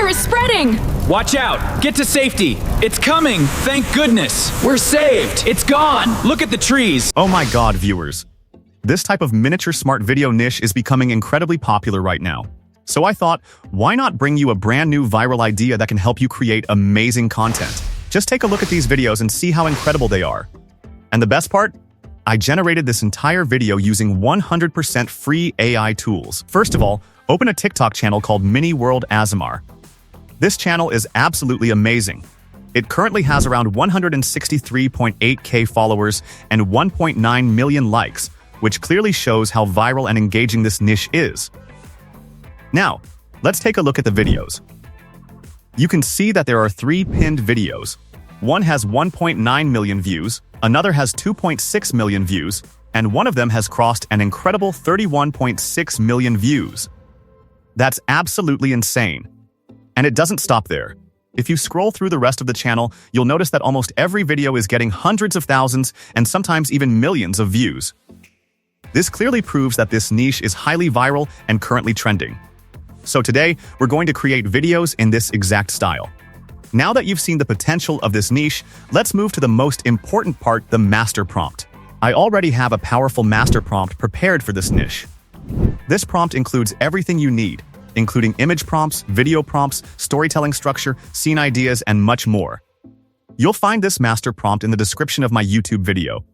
fire is spreading! Watch out! Get to safety! It's coming! Thank goodness! We're saved! It's gone! Look at the trees! Oh my god, viewers. This type of miniature smart video niche is becoming incredibly popular right now. So I thought, why not bring you a brand new viral idea that can help you create amazing content? Just take a look at these videos and see how incredible they are. And the best part? I generated this entire video using 100% free AI tools. First of all, open a TikTok channel called Mini World ASMR. This channel is absolutely amazing. It currently has around 163.8k followers and 1.9 million likes, which clearly shows how viral and engaging this niche is. Now, let's take a look at the videos. You can see that there are 3 pinned videos. One has 1.9 million views, another has 2.6 million views, and one of them has crossed an incredible 31.6 million views. That's absolutely insane. And it doesn't stop there. If you scroll through the rest of the channel, you'll notice that almost every video is getting hundreds of thousands and sometimes even millions of views. This clearly proves that this niche is highly viral and currently trending. So today, we're going to create videos in this exact style. Now that you've seen the potential of this niche, let's move to the most important part, the master prompt. I already have a powerful master prompt prepared for this niche. This prompt includes everything you need, including image prompts, video prompts, storytelling structure, scene ideas, and much more. You'll find this master prompt in the description of my YouTube video.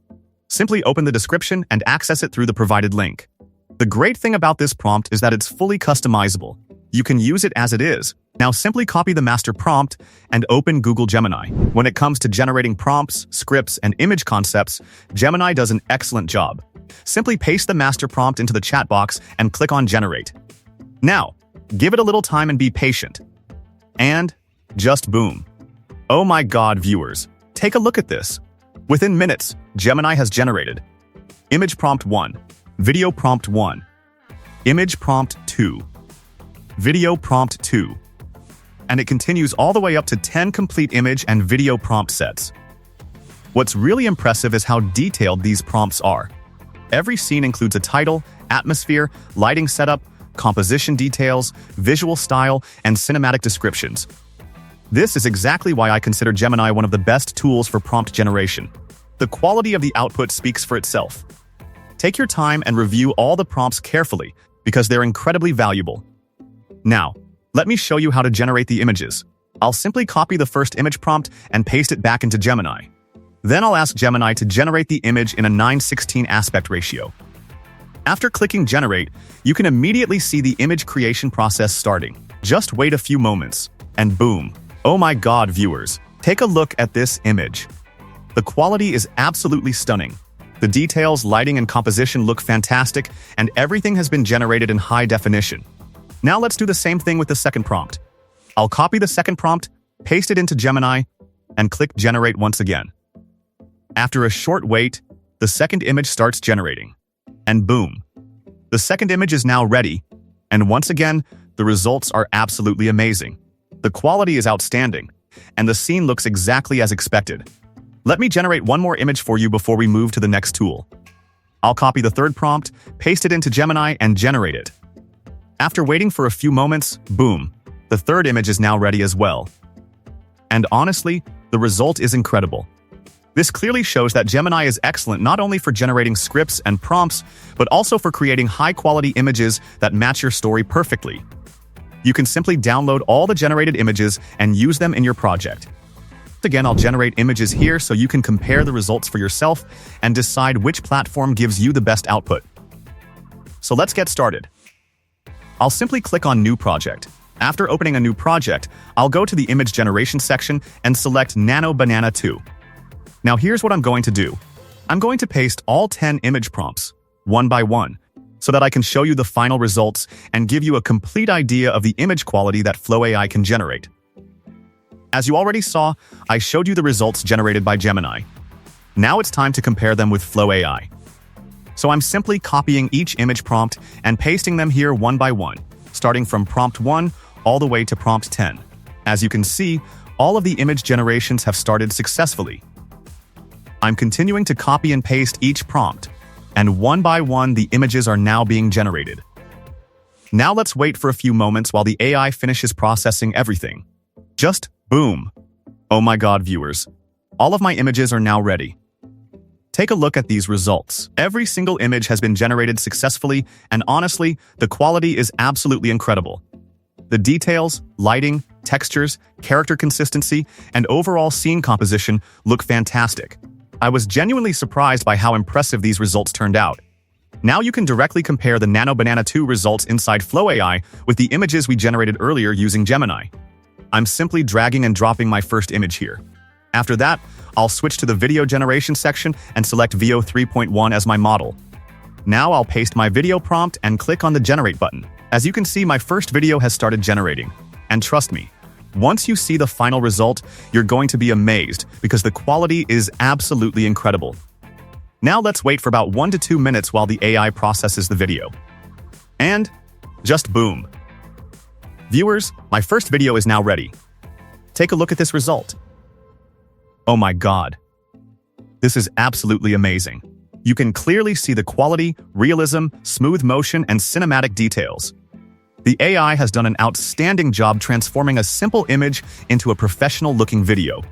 Simply open the description and access it through the provided link. The great thing about this prompt is that it's fully customizable. You can use it as it is. Now simply copy the master prompt and open Google Gemini. When it comes to generating prompts, scripts, and image concepts, Gemini does an excellent job. Simply paste the master prompt into the chat box and click on Generate. Now, give it a little time and be patient. And just boom. Oh my god, viewers. Take a look at this. Within minutes, Gemini has generated Image Prompt 1, Video Prompt 1, Image Prompt 2, Video Prompt 2, and it continues all the way up to 10 complete image and video prompt sets. What's really impressive is how detailed these prompts are. Every scene includes a title, atmosphere, lighting setup, composition details, visual style, and cinematic descriptions. This is exactly why I consider Gemini one of the best tools for prompt generation. The quality of the output speaks for itself. Take your time and review all the prompts carefully because they're incredibly valuable. Now, let me show you how to generate the images. I'll simply copy the first image prompt and paste it back into Gemini. Then I'll ask Gemini to generate the image in a 9:16 aspect ratio. After clicking Generate, you can immediately see the image creation process starting. Just wait a few moments, and boom. Oh my god, viewers. Take a look at this image. The quality is absolutely stunning. The details, lighting, and composition look fantastic, and everything has been generated in high definition. Now let's do the same thing with the second prompt. I'll copy the second prompt, paste it into Gemini, and click Generate once again. After a short wait, the second image starts generating. And boom. The second image is now ready, and once again, the results are absolutely amazing. The quality is outstanding, and the scene looks exactly as expected. Let me generate one more image for you before we move to the next tool. I'll copy the third prompt, paste it into Gemini, and generate it. After waiting for a few moments, boom, the third image is now ready as well. And honestly, the result is incredible. This clearly shows that Gemini is excellent not only for generating scripts and prompts, but also for creating high-quality images that match your story perfectly. You can simply download all the generated images and use them in your project. Again, I'll generate images here so you can compare the results for yourself and decide which platform gives you the best output. So let's get started. I'll simply click on New Project. After opening a new project, I'll go to the Image Generation section and select Nano Banana 2. Now here's what I'm going to do. I'm going to paste all 10 image prompts, one by one, so that I can show you the final results and give you a complete idea of the image quality that Flow AI can generate. As you already saw, I showed you the results generated by Gemini. Now it's time to compare them with Flow AI. So I'm simply copying each image prompt and pasting them here one by one, starting from prompt 1 all the way to prompt 10. As you can see, all of the image generations have started successfully. I'm continuing to copy and paste each prompt, and one by one the images are now being generated. Now let's wait for a few moments while the AI finishes processing everything. Just boom. Oh my god, viewers. All of my images are now ready. Take a look at these results. Every single image has been generated successfully, and honestly, the quality is absolutely incredible. The details, lighting, textures, character consistency, and overall scene composition look fantastic. I was genuinely surprised by how impressive these results turned out. Now you can directly compare the Nano Banana 2 results inside Flow AI with the images we generated earlier using Gemini. I'm simply dragging and dropping my first image here. After that, I'll switch to the video generation section and select VO 3.1 as my model. Now I'll paste my video prompt and click on the Generate button. As you can see, my first video has started generating. And trust me, once you see the final result, you're going to be amazed because the quality is absolutely incredible. Now let's wait for about 1 to 2 minutes while the AI processes the video. And just boom. Viewers, my first video is now ready. Take a look at this result. Oh my god. This is absolutely amazing. You can clearly see the quality, realism, smooth motion, and cinematic details. The AI has done an outstanding job transforming a simple image into a professional-looking video.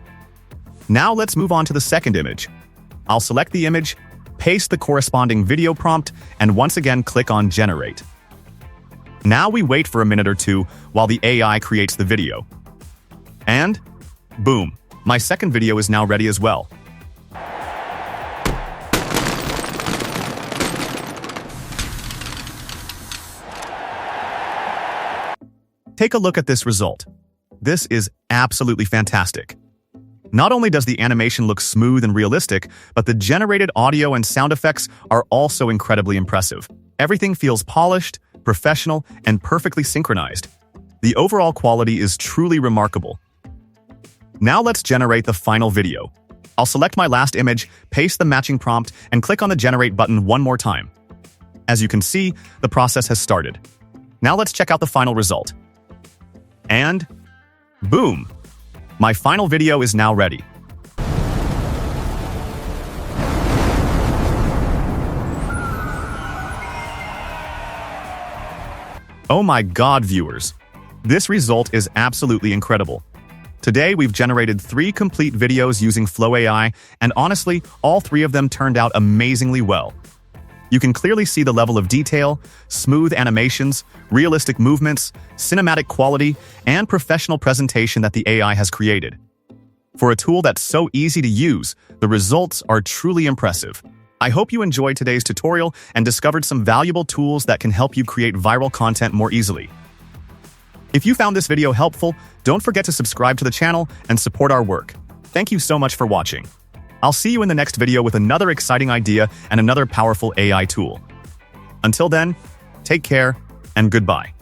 Now let's move on to the second image. I'll select the image, paste the corresponding video prompt, and once again click on Generate. Now we wait for a minute or two while the AI creates the video. And boom, my second video is now ready as well. Take a look at this result. This is absolutely fantastic. Not only does the animation look smooth and realistic, but the generated audio and sound effects are also incredibly impressive. Everything feels polished, professional, and perfectly synchronized. The overall quality is truly remarkable. Now let's generate the final video. I'll select my last image, paste the matching prompt, and click on the Generate button one more time. As you can see, the process has started. Now let's check out the final result. And boom! My final video is now ready. Oh my god, viewers! This result is absolutely incredible. Today, we've generated 3 complete videos using Flow AI, and honestly, all 3 of them turned out amazingly well. You can clearly see the level of detail, smooth animations, realistic movements, cinematic quality, and professional presentation that the AI has created. For a tool that's so easy to use, the results are truly impressive. I hope you enjoyed today's tutorial and discovered some valuable tools that can help you create viral content more easily. If you found this video helpful, don't forget to subscribe to the channel and support our work. Thank you so much for watching. I'll see you in the next video with another exciting idea and another powerful AI tool. Until then, take care and goodbye.